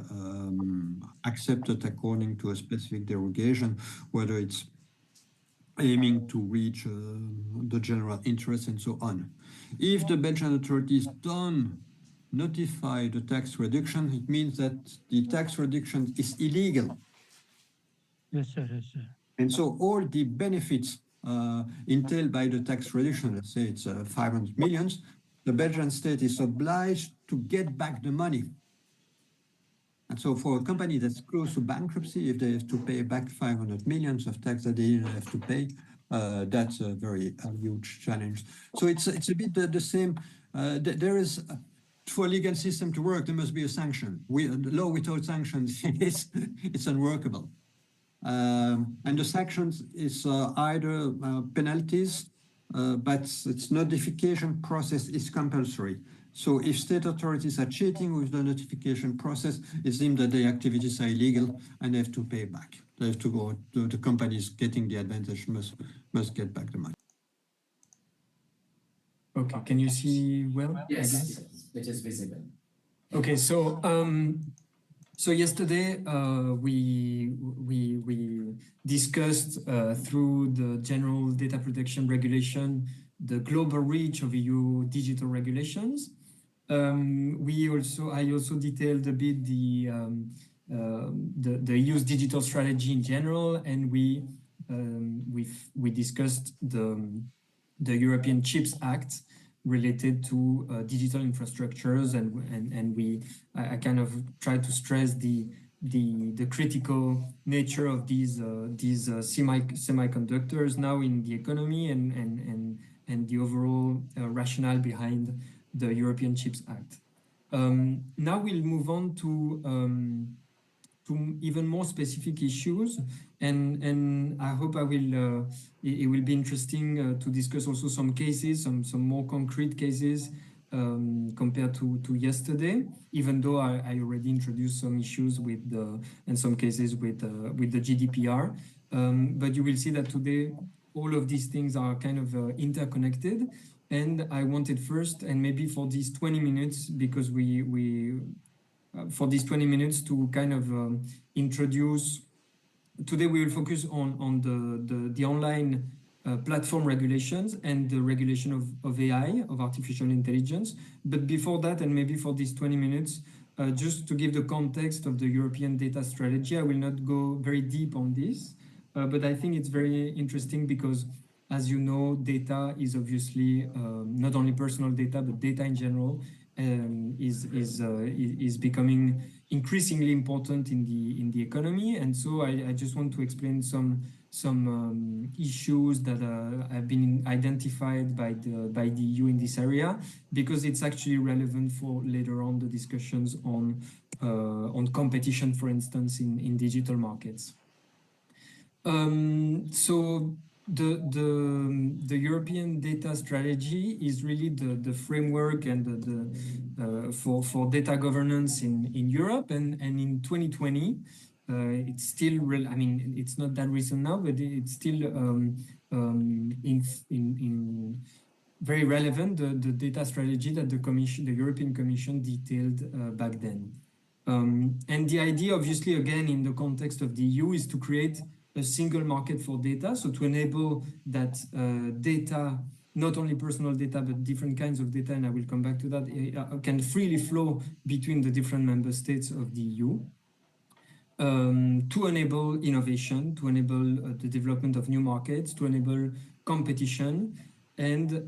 accepted according to a specific derogation, whether it's aiming to reach the general interest and so on. If the Belgian authorities don't notify the tax reduction, it means that the tax reduction is illegal. Yes, sir. Yes, sir. And so all the benefits entailed by the tax reduction, let's say it's 500 millions, the Belgian state is obliged to get back the money. And so for a company that's close to bankruptcy, if they have to pay back 500 millions of tax that they didn't have to pay, that's a very huge challenge. So it's a bit the same. There is for a legal system to work, there must be a sanction. Law without sanctions it's unworkable. And the sanctions is either penalties, but its notification process is compulsory. So if state authorities are cheating with the notification process, it seems that their activities are illegal and they have to pay back. They have to go, the companies getting the advantage must get back the money. Okay, can you see well? Yes, it is visible. Okay, so so yesterday we discussed through the General Data Protection Regulation the global reach of EU digital regulations. I also detailed a bit the EU's digital strategy in general, and we discussed the European Chips Act related to digital infrastructures, and I kind of tried to stress the critical nature of these semiconductors now in the economy and the overall rationale behind the European Chips Act. Now we'll move on to even more specific issues, and I hope it will be interesting to discuss also some cases, some more concrete cases compared to yesterday, even though I already introduced some issues and some cases with the GDPR. But you will see that today all of these things are kind of interconnected, and I wanted first, and maybe for these 20 minutes, because for these 20 minutes to kind of introduce. Today we will focus on the online platform regulations and the regulation of AI, of artificial intelligence. But before that, and maybe for these 20 minutes, just to give the context of the European data strategy, I will not go very deep on this, but I think it's very interesting because, as you know, data is obviously not only personal data, but data in general is becoming increasingly important in the economy. And so I just want to explain some issues that have been identified by the EU in this area, because it's actually relevant for later on the discussions on competition, for instance, in digital markets. So the European data strategy is really the framework and for data governance in Europe, and in 2020 it's still I mean, it's not that recent now, but it's still in very relevant, the data strategy that the European Commission detailed back then. And the idea, obviously, again, in the context of the EU, is to create a single market for data, so to enable that data, not only personal data, but different kinds of data, and I will come back to that, can freely flow between the different member states of the EU, to enable innovation, to enable the development of new markets, to enable competition, and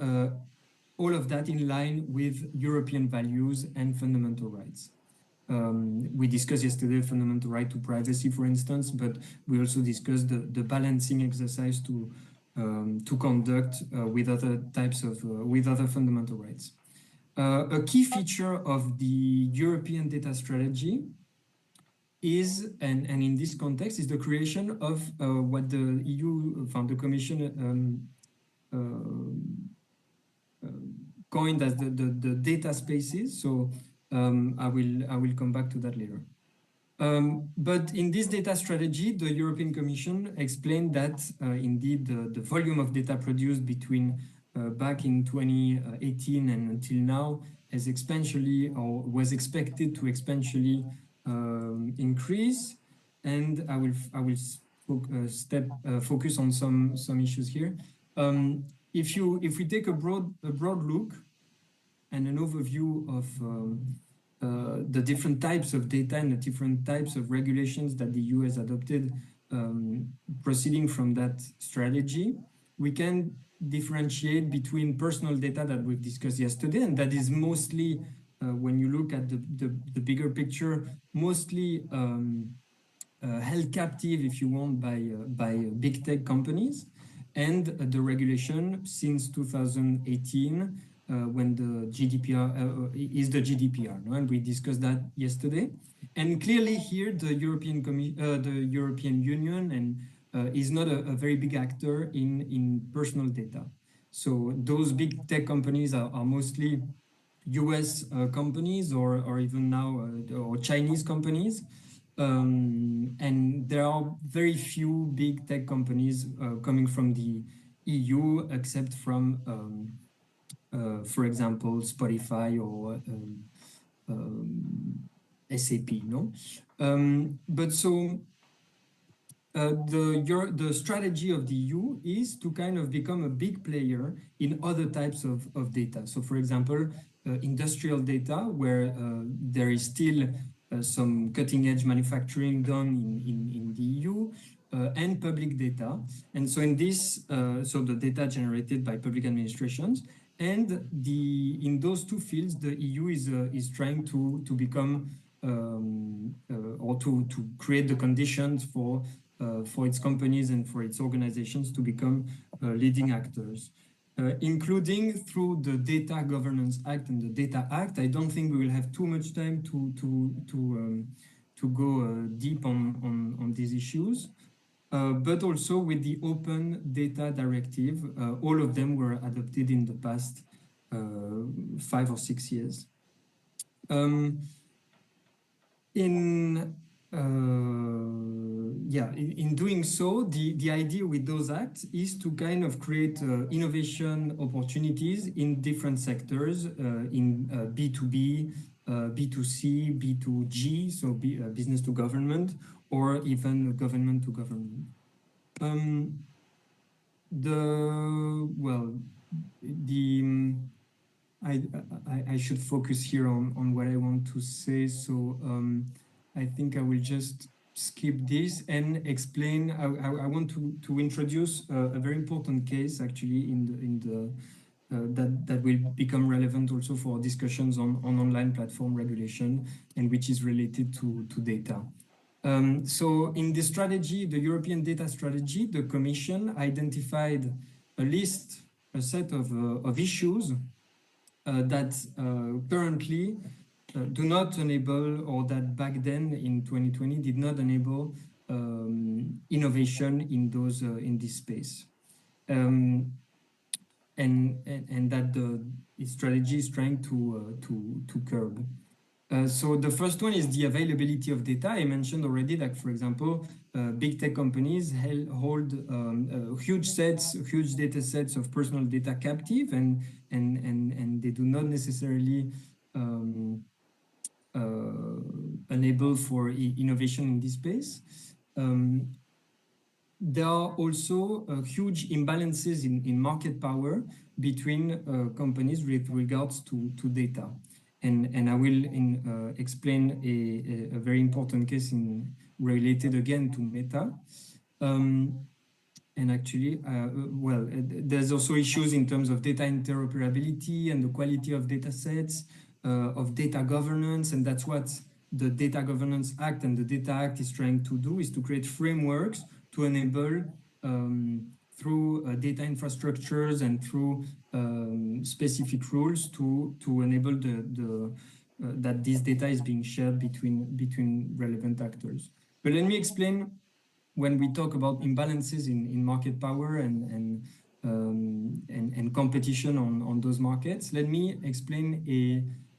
all of that in line with European values and fundamental rights. We discussed yesterday fundamental right to privacy, for instance, but we also discussed the balancing exercise to conduct with other types of with other fundamental rights. A key feature of the European data strategy is, and in this context, is the creation of what the EU, the Commission coined as the data spaces. So I will come back to that later. But in this data strategy, the European Commission explained that indeed the volume of data produced between back in 2018 and until now has exponentially, or was expected to exponentially increase. And I will focus on some issues here. If we take a broad look and an overview of the different types of data and the different types of regulations that the EU has adopted, proceeding from that strategy, we can differentiate between personal data that we've discussed yesterday, and that is mostly, when you look at the bigger picture, mostly held captive, if you want, by big tech companies. And the regulation since 2018 when the GDPR is the GDPR, no? And we discussed that yesterday. And clearly here, the European Union and is not a very big actor in personal data. So those big tech companies are mostly US companies or even now or Chinese companies. And there are very few big tech companies coming from the EU, except from, for example, Spotify or SAP, no? But so the strategy of the EU is to kind of become a big player in other types of data. So for example, industrial data, where there is still some cutting edge manufacturing done in the EU, and public data. And so in this, so the data generated by public administrations, and in those two fields, the EU is trying to become or to create the conditions for its companies and for its organizations to become leading actors, including through the Data Governance Act and the Data Act. I don't think we will have too much time to go deep on these issues, but also with the Open Data Directive. All of them were adopted in the past 5 or 6 years. In doing so, the idea with those acts is to kind of create innovation opportunities in different sectors, in B2B, B2C, B2G, so business to government, or even government to government. I should focus here on what I want to say. So I think I will just skip this and explain. I want to introduce a very important case actually that will become relevant also for discussions on online platform regulation, and which is related to data. So in the strategy, the European data strategy, the Commission identified a set of issues that currently do not enable, or that back then in 2020 did not enable innovation in this space, and that the strategy is trying to curb. So the first one is the availability of data. I mentioned already that, for example, big tech companies hold huge data sets of personal data captive, and they do not necessarily enable for innovation in this space. There are also huge imbalances in market power between companies with regards to data. And I will explain a very important case related again to Meta. And actually, there's also issues in terms of data interoperability and the quality of data sets, of data governance, and that's what the Data Governance Act and the Data Act is trying to do, is to create frameworks to enable through data infrastructures and through specific rules to enable that this data is being shared between relevant actors. But let me explain, when we talk about imbalances in market power and competition on those markets, let me explain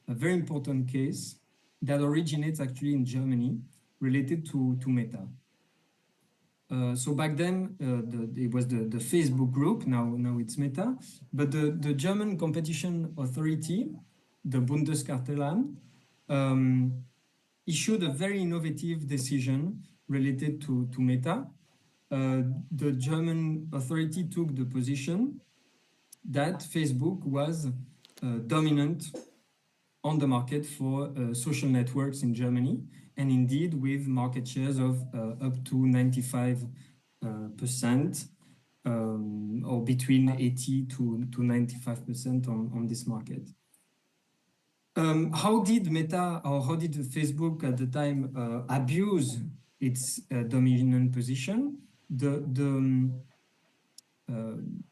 a very important case that originates actually in Germany related to Meta. So back then, it was the Facebook group, now it's Meta, but the German competition authority, the Bundeskartellamt, issued a very innovative decision related to Meta. The German authority took the position that Facebook was dominant on the market for social networks in Germany, and indeed with market shares of up to 95%, or between 80 to 95% on this market. How did Meta, or how did Facebook at the time abuse its dominant position?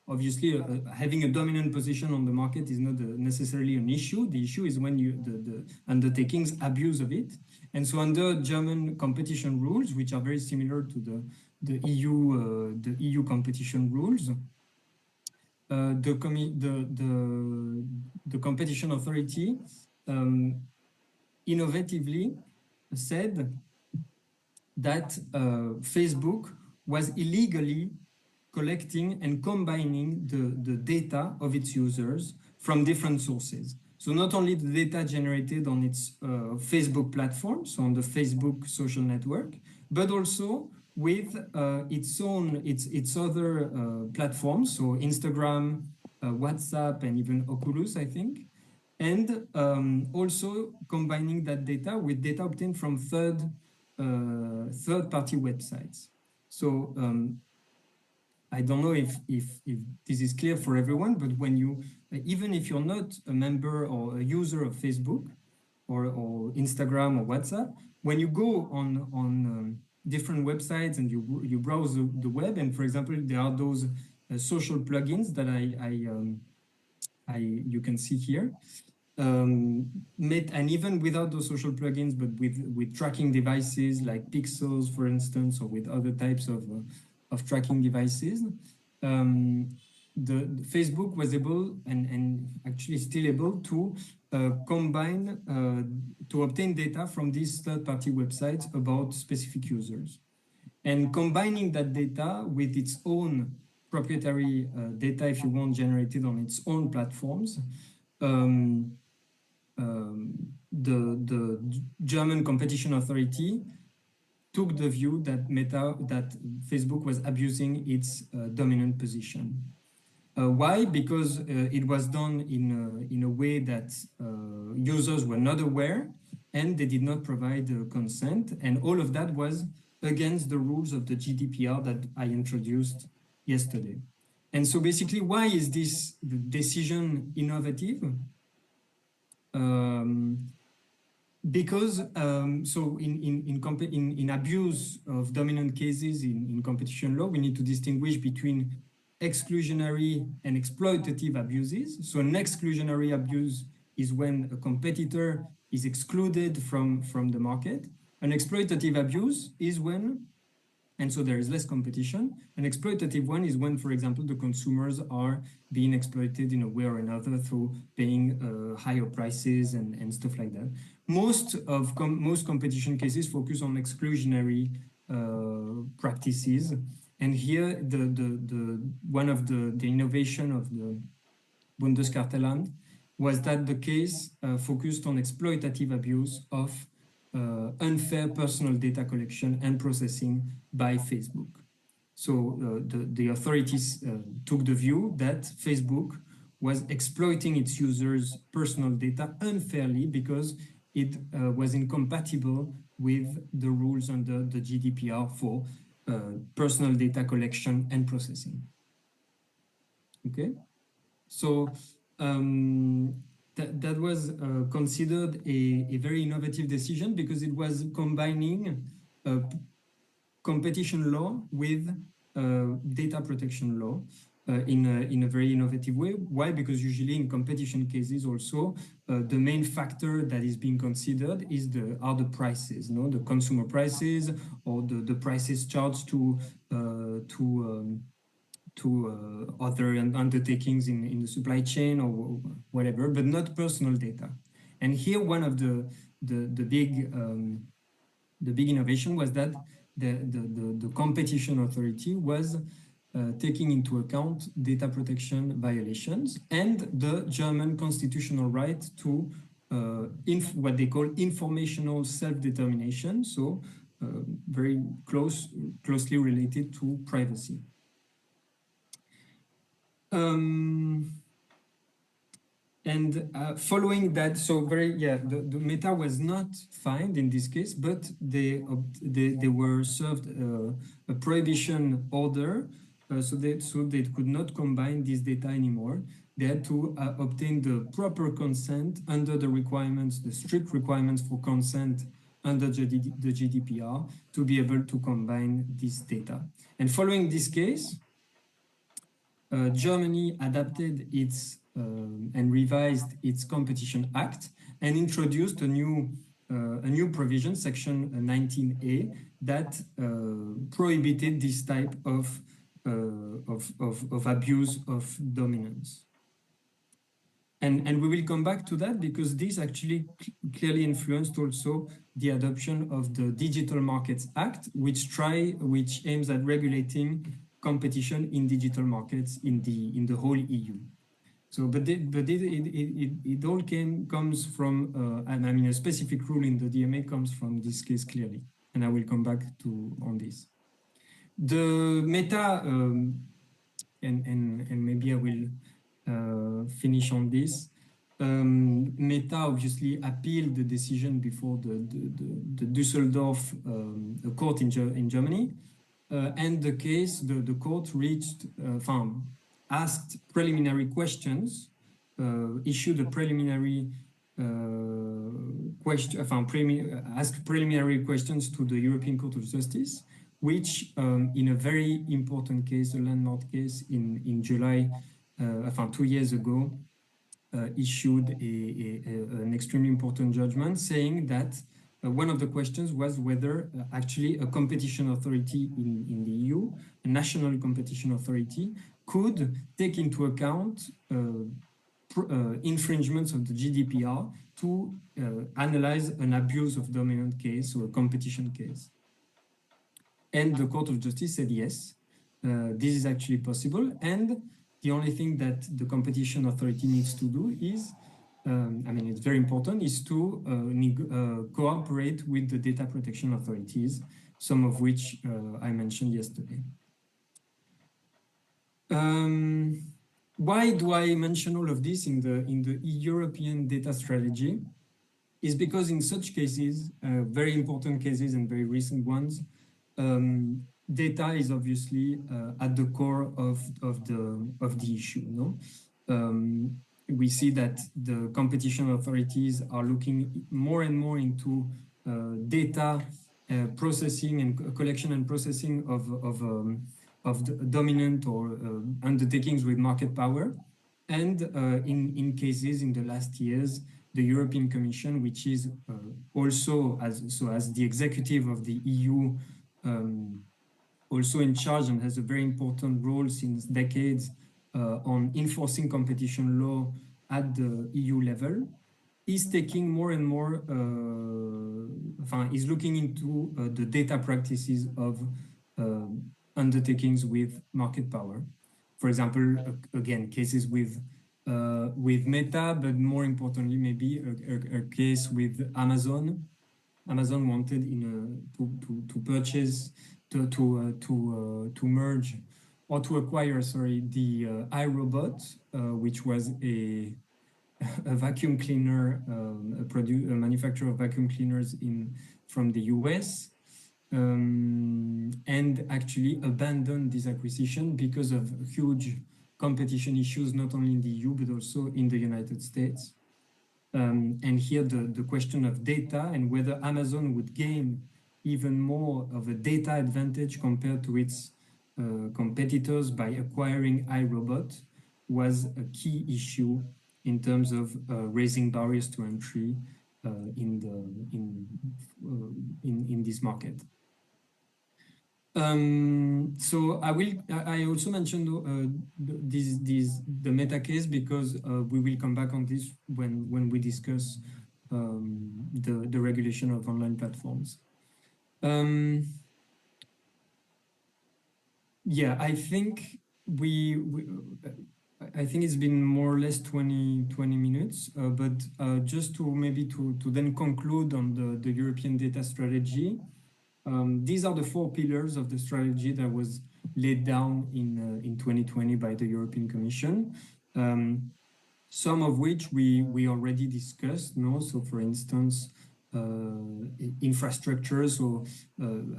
obviously, having a dominant position on the market is not necessarily an issue. The issue is when the undertakings abuse of it. And so under German competition rules, which are very similar to the EU competition rules, the competition authority innovatively said that Facebook was illegally collecting and combining the data of its users from different sources. So not only the data generated on its Facebook platform, so on the Facebook social network, but also with its other platforms, so Instagram, WhatsApp, and even Oculus, I think, and also combining that data with data obtained from third-party websites. So I don't know if this is clear for everyone, but when you, even if you're not a member or a user of Facebook or Instagram or WhatsApp, when you go on different websites and you browse the web, and for example, there are those social plugins that you can see here. And even without those social plugins, but with tracking devices like pixels, for instance, or with other types of tracking devices, the Facebook was able and actually still able to combine, to obtain data from these third-party websites about specific users. And combining that data with its own proprietary data, if you want, generated on its own platforms, the German competition authority took the view that Facebook was abusing its dominant position. Why? Because it was done in a way that users were not aware and they did not provide consent, and all of that was against the rules of the GDPR that I introduced yesterday. And so basically, why is this decision innovative? Because so in abuse of dominant cases in competition law, we need to distinguish between exclusionary and exploitative abuses. So an exclusionary abuse is when a competitor is excluded from the market. An exploitative abuse is when, and so there is less competition. An exploitative one is when, for example, the consumers are being exploited in a way or another through paying higher prices and stuff like that. Most competition cases focus on exclusionary practices, and here one of the innovation of the Bundeskartellamt was that the case focused on exploitative abuse of unfair personal data collection and processing by Facebook. So the authorities took the view that Facebook was exploiting its users' personal data unfairly because it was incompatible with the rules under the GDPR for personal data collection and processing. Okay, so that was considered a very innovative decision because it was combining competition law with data protection law in a very innovative way. Why? Because usually in competition cases also, the main factor that is being considered are the prices, no? The consumer prices or the prices charged to other undertakings in the supply chain or whatever, but not personal data. And here, one of the big innovation was that the competition authority was taking into account data protection violations and the German constitutional right to what they call informational self-determination, so very closely related to privacy. Following that, so the Meta was not fined in this case, but they were served a prohibition order, so they could not combine this data anymore. They had to obtain the proper consent under the requirements, the strict requirements for consent under the GDPR to be able to combine this data. And following this case, Germany adapted its and revised its Competition Act and introduced a new provision, Section 19A, that prohibited this type of abuse of dominance. And we will come back to that because this actually clearly influenced also the adoption of the Digital Markets Act, which aims at regulating competition in digital markets in the whole EU. So, but it all comes from, and I mean, a specific rule in the DMA comes from this case clearly, and I will come back on this. The meta, and maybe I will finish on this. Meta obviously appealed the decision before the Düsseldorf court in Germany, and the case, the court asked preliminary questions, issued a preliminary asked preliminary questions to the European Court of Justice, which in a very important case, a landmark case in July, 2 years ago, issued an extremely important judgment saying that one of the questions was whether actually a competition authority in the EU, a national competition authority, could take into account infringements of the GDPR to analyze an abuse of dominant case or a competition case. And the Court of Justice said yes, this is actually possible, and the only thing that the competition authority needs to do is, I mean, it's very important, is to cooperate with the data protection authorities, some of which I mentioned yesterday. Why do I mention all of this in the European data strategy? Is because in such cases, very important cases and very recent ones, data is obviously at the core of the issue. No, we see that the competition authorities are looking more and more into data processing and collection and processing of the dominant or undertakings with market power, and in cases in the last years, the European Commission, which is also as the executive of the EU, also in charge and has a very important role since decades on enforcing competition law at the EU level, is taking more and more, is looking into the data practices of undertakings with market power. For example, again, cases with Meta, but more importantly, maybe a case with Amazon. Amazon wanted to purchase, to merge or to acquire, sorry, the iRobot, which was a vacuum cleaner, a manufacturer of vacuum cleaners from the US, and actually abandoned this acquisition because of huge competition issues, not only in the EU, but also in the United States. And here the question of data and whether Amazon would gain even more of a data advantage compared to its competitors by acquiring iRobot was a key issue in terms of raising barriers to entry in this market. So I also mentioned the Meta case because we will come back on this when we discuss the regulation of online platforms. Yeah, I think I think it's been more or less 20 minutes, but just to maybe to then conclude on the European data strategy. These are the 4 pillars of the strategy that was laid down in 2020 by the European Commission, some of which we already discussed. No, so for instance, infrastructures or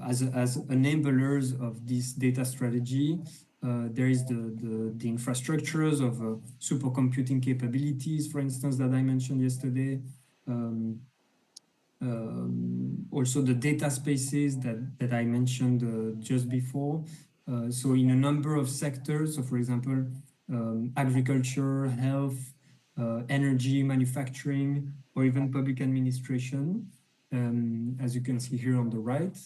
as enablers of this data strategy, there is the infrastructures of supercomputing capabilities, for instance, that I mentioned yesterday. Also the data spaces that I mentioned just before, So in a number of sectors, so for example, agriculture, health, energy, manufacturing, or even public administration, as you can see here on the right.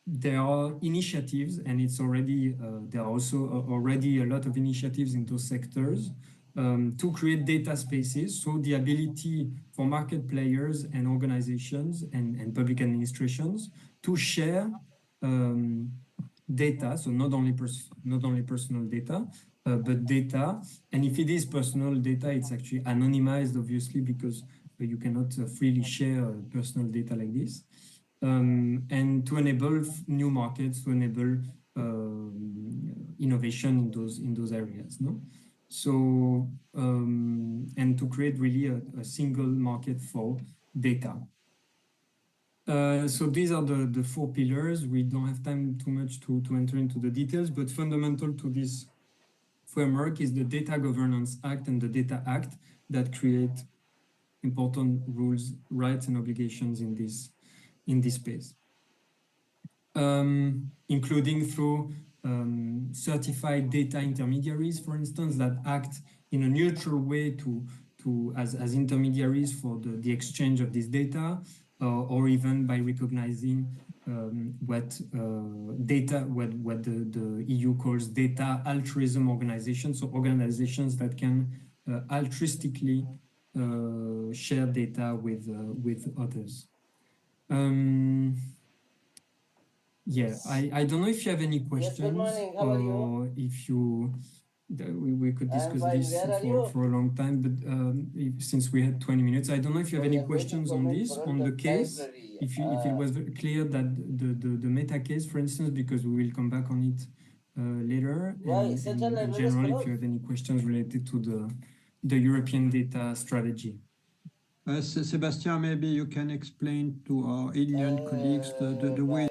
There are initiatives, and it's already there are also already a lot of initiatives in those sectors to create data spaces. So the ability for market players and organizations and public administrations to share data. So not only personal data, but data. And if it is personal data, it's actually anonymized, obviously, because you cannot freely share personal data like this. And to enable new markets, to enable innovation in those areas, no? So and to create really a single market for data. So these are the four pillars. We don't have time too much to enter into the details, but fundamental to this framework is the Data Governance Act and the Data Act that create important rules, rights, and obligations in this space, including through certified data intermediaries, for instance, that act in a neutral way as intermediaries for the exchange of this data, or even by recognizing what the EU calls data altruism organizations, so organizations that can altruistically share data with others. Yeah, I don't know if you have any questions. Yes, good morning. How are you? Or if we could discuss fine. this Where are you? for a long time, but since we had 20 minutes, I don't know if you have any We are waiting questions for on me in this, front on the of case. library. If it was very clear that the meta case, for instance, because we will come back on it later. Why? And Central in library is general, if closed. you have any questions related to the European data strategy. Sébastien, maybe you can explain to our Indian colleagues the way